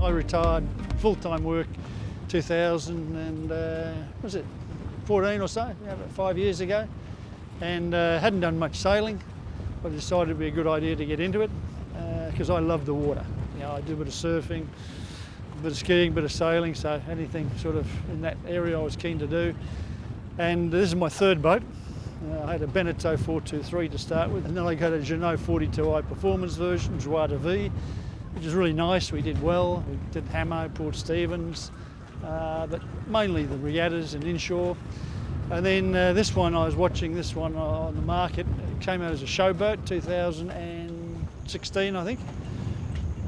I retired full-time work 2000 and was it 14 or so, about 5 years ago, and hadn't done much sailing, but I decided it'd be a good idea to get into it because I love the water. You know, I do a bit of surfing, a bit of skiing, a bit of sailing, so anything sort of in that area I was keen to do. And this is my third boat. I had a Beneteau 423 to start with, and then I got a Jeanneau 42i performance version, RSHYR V, which is really nice. We did well. We did Hamo, Port Stephens, but mainly the regattas and inshore. And then this one, I was watching this one on the market. It came out as a showboat, 2016, I think.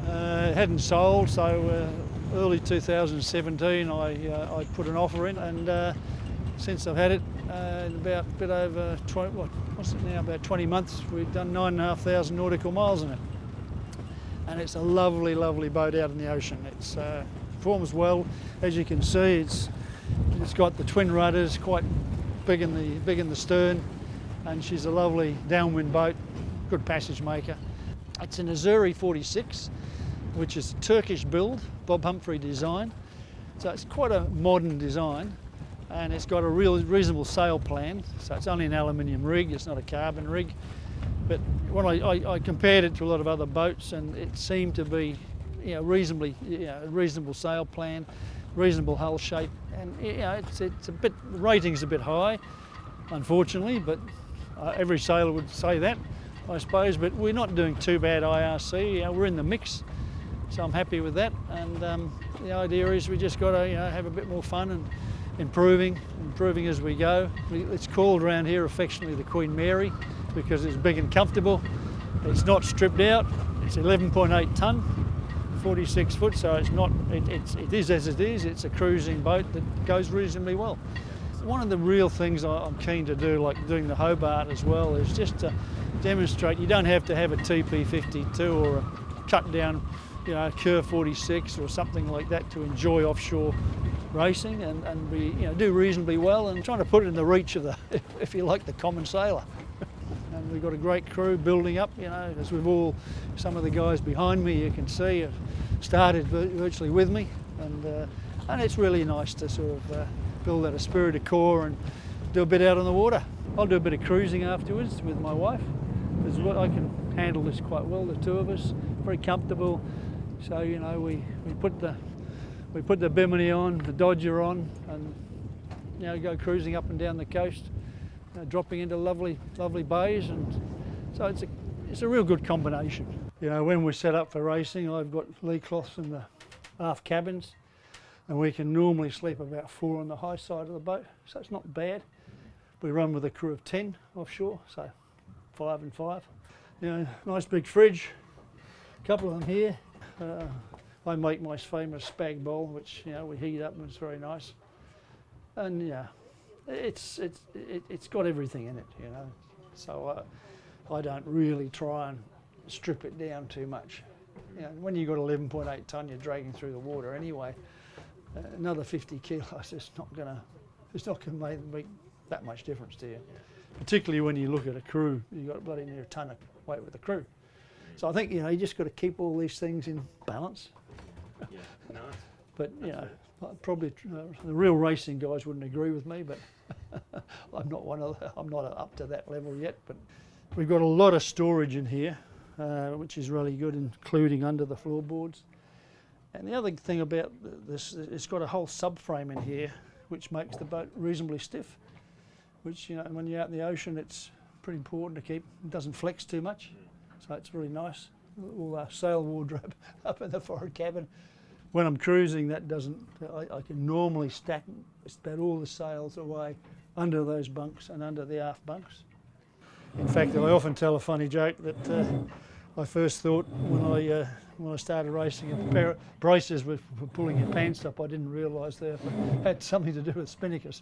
It hadn't sold, so early 2017, I put an offer in, and since I've had it, in about a bit over 20, what's it now, about 20 months, we've done 9,500 nautical miles in it. And it's a lovely, lovely boat out in the ocean. It's performs well, as you can see. It's got the twin rudders, quite big in the stern, and she's a lovely downwind boat, good passage maker. It's an Azuri 46, which is a Turkish build, Bob Humphrey design. So it's quite a modern design, and it's got a reasonable sail plan. So it's only an aluminium rig, it's not a carbon rig. But when I compared it to a lot of other boats, and it seemed to be, you know, reasonable sail plan, reasonable hull shape, and you know, it's a bit, the rating's a bit high, unfortunately, but every sailor would say that, I suppose. But we're not doing too bad IRC. You know, we're in the mix, so I'm happy with that. And the idea is we just got to, you know, have a bit more fun and improving as we go. It's called around here affectionately the Queen Mary because it's big and comfortable. It's not stripped out. It's 11.8 tonne, 46 foot, so it's not. It is as it is. It's a cruising boat that goes reasonably well. One of the real things I'm keen to do, like doing the Hobart as well, is just to demonstrate you don't have to have a TP52 or a cut down, you know, Kerr 46 or something like that to enjoy offshore racing and be, you know, do reasonably well, and trying to put it in the reach of the, if you like, the common sailor. And we've got a great crew building up, you know, as we've all, some of the guys behind me you can see have started virtually with me, and it's really nice to sort of build that esprit de corps and do a bit out on the water. I'll do a bit of cruising afterwards with my wife, because I can handle this quite well, the two of us, very comfortable. So, you know, we put the Bimini on, the Dodger on, and, you know, go cruising up and down the coast, dropping into lovely bays, and so it's a real good combination. You know, when we're set up for racing, I've got lee cloths in the aft cabins, and we can normally sleep about 4 on the high side of the boat, so it's not bad. We run with a crew of 10 offshore, so 5 and 5. You know, nice big fridge, a couple of them here. I make my famous spag bowl, which, you know, we heat up and it's very nice. And yeah, it's got everything in it, you know. So I don't really try and strip it down too much. You know, when you've got 11.8 tonne, you're dragging through the water anyway. Another 50 kilos is not going to make that much difference to you. Particularly when you look at a crew, you've got bloody near a tonne of weight with the crew. So I think, you know, you just got to keep all these things in balance. Yeah, nice. But, you know, probably the real racing guys wouldn't agree with me, but I'm not up to that level yet. But we've got a lot of storage in here, which is really good, including under the floorboards. And the other thing about this, it's got a whole subframe in here, which makes the boat reasonably stiff, which, you know, when you're out in the ocean, it's pretty important to keep, it doesn't flex too much. So it's really nice. All our sail wardrobe up in the forward cabin. When I'm cruising, that doesn't, I can normally stack about all the sails away under those bunks and under the aft bunks. In fact, I often tell a funny joke that I first thought when I started racing, a pair of braces were pulling your pants up. I didn't realise they had something to do with spinnakers.